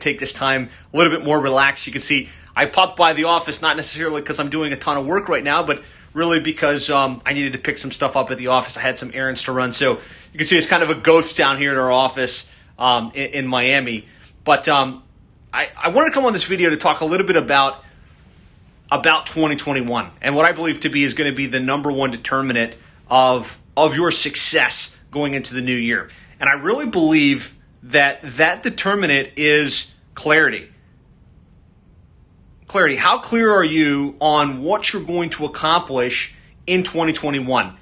take this time a little bit more relaxed. You can see I popped by the office, not necessarily because I'm doing a ton of work right now, but really because I needed to pick some stuff up at the office. I had some errands to run. So you can see it's kind of a ghost town here at our office in Miami. But I wanted to come on this video to talk a little bit about 2021 and what I believe to be is going to be the number one determinant of your success going into the new year. And I really believe that determinant is clarity. Clarity. How clear are you on what you're going to accomplish in 2021?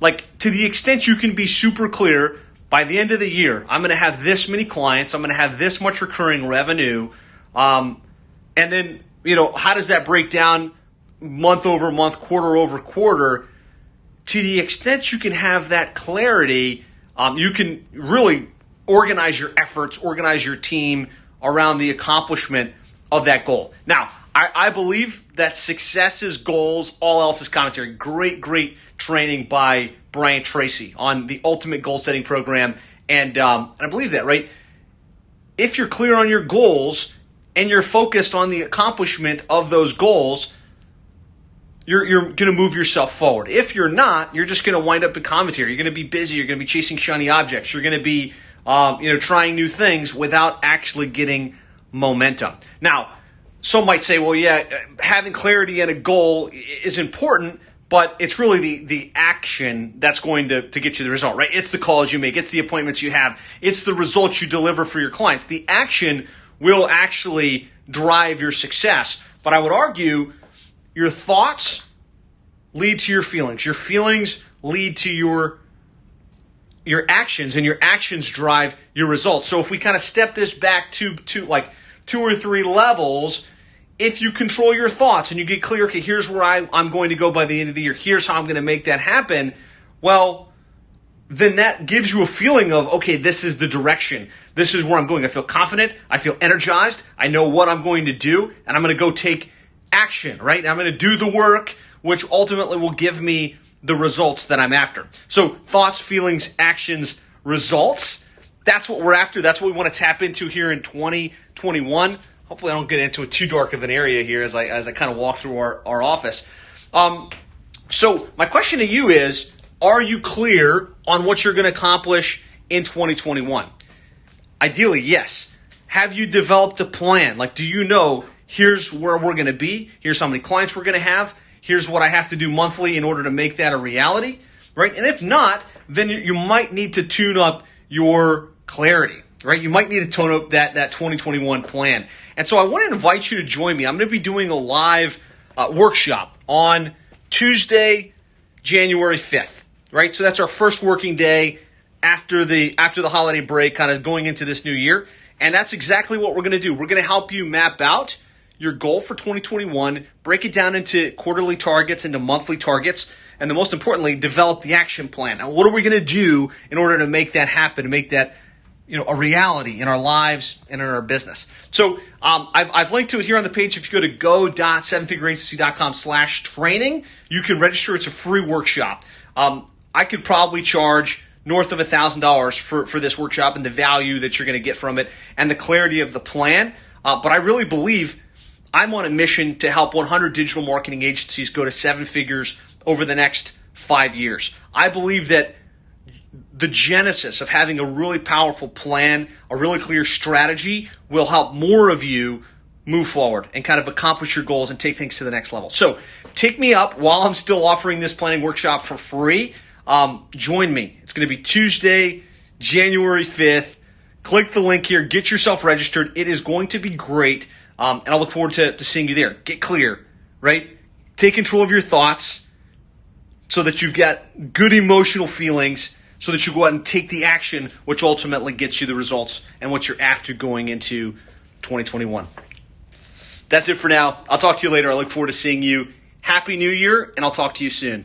Like, to the extent you can be super clear, by the end of the year, I'm going to have this many clients, I'm going to have this much recurring revenue, and then, how does that break down month over month, quarter over quarter? To the extent you can have that clarity, you can really organize your efforts, organize your team around the accomplishment of that goal. Now, I believe that success is goals, all else is commentary. Great training by Brian Tracy on the Ultimate Goal Setting Program. And I believe that, right? If you're clear on your goals and you're focused on the accomplishment of those goals, you're going to move yourself forward. If you're not, you're just going to wind up in commentary. You're going to be busy. You're going to be chasing shiny objects. You're going to be trying new things without actually getting momentum. Now, some might say, well, yeah, having clarity and a goal is important, but it's really the action that's going to get you the result, right? It's the calls you make. It's the appointments you have. It's the results you deliver for your clients. The action will actually drive your success. But I would argue your thoughts lead to your feelings. Your feelings lead to your actions, and your actions drive your results. So if we kind of step this back to like 2 or 3 levels, if you control your thoughts and you get clear, okay, here's where I'm going to go by the end of the year, here's how I'm going to make that happen, well, then that gives you a feeling of, okay, this is the direction. This is where I'm going. I feel confident. I feel energized. I know what I'm going to do, and I'm going to go take action, right? I'm going to do the work, which ultimately will give me the results that I'm after. So thoughts, feelings, actions, results, that's what we're after. That's what we want to tap into here in 2021. Hopefully I don't get into too dark of an area here as I kind of walk through our office. So my question to you is, are you clear on what you're going to accomplish in 2021? Ideally, yes. Have you developed a plan? Like, do you know, here's where we're going to be, here's how many clients we're going to have, here's what I have to do monthly in order to make that a reality, right? And if not, then you might need to tune up your clarity, right? You might need to tone up that 2021 plan. And so I want to invite you to join me. I'm going to be doing a live workshop on Tuesday, January 5th, right? So that's our first working day after the holiday break, kind of going into this new year. And that's exactly what we're going to do. We're going to help you map out your goal for 2021, break it down into quarterly targets, into monthly targets, and then most importantly, develop the action plan. Now, what are we going to do in order to make that happen, to make that a reality in our lives and in our business? So I've linked to it here on the page. If you go to go.sevenfigureagency.com/training, you can register. It's a free workshop. I could probably charge north of $1,000 for this workshop and the value that you're going to get from it and the clarity of the plan. But I really believe I'm on a mission to help 100 digital marketing agencies go to 7 figures over the next 5 years. I believe that the genesis of having a really powerful plan, a really clear strategy, will help more of you move forward and kind of accomplish your goals and take things to the next level. So take me up while I'm still offering this planning workshop for free. Join me. It's going to be Tuesday, January 5th. Click the link here. Get yourself registered. It is going to be great. And I look forward to seeing you there. Get clear, right? Take control of your thoughts so that you've got good emotional feelings, so that you go out and take the action, which ultimately gets you the results and what you're after going into 2021. That's it for now. I'll talk to you later. I look forward to seeing you. Happy New Year, and I'll talk to you soon.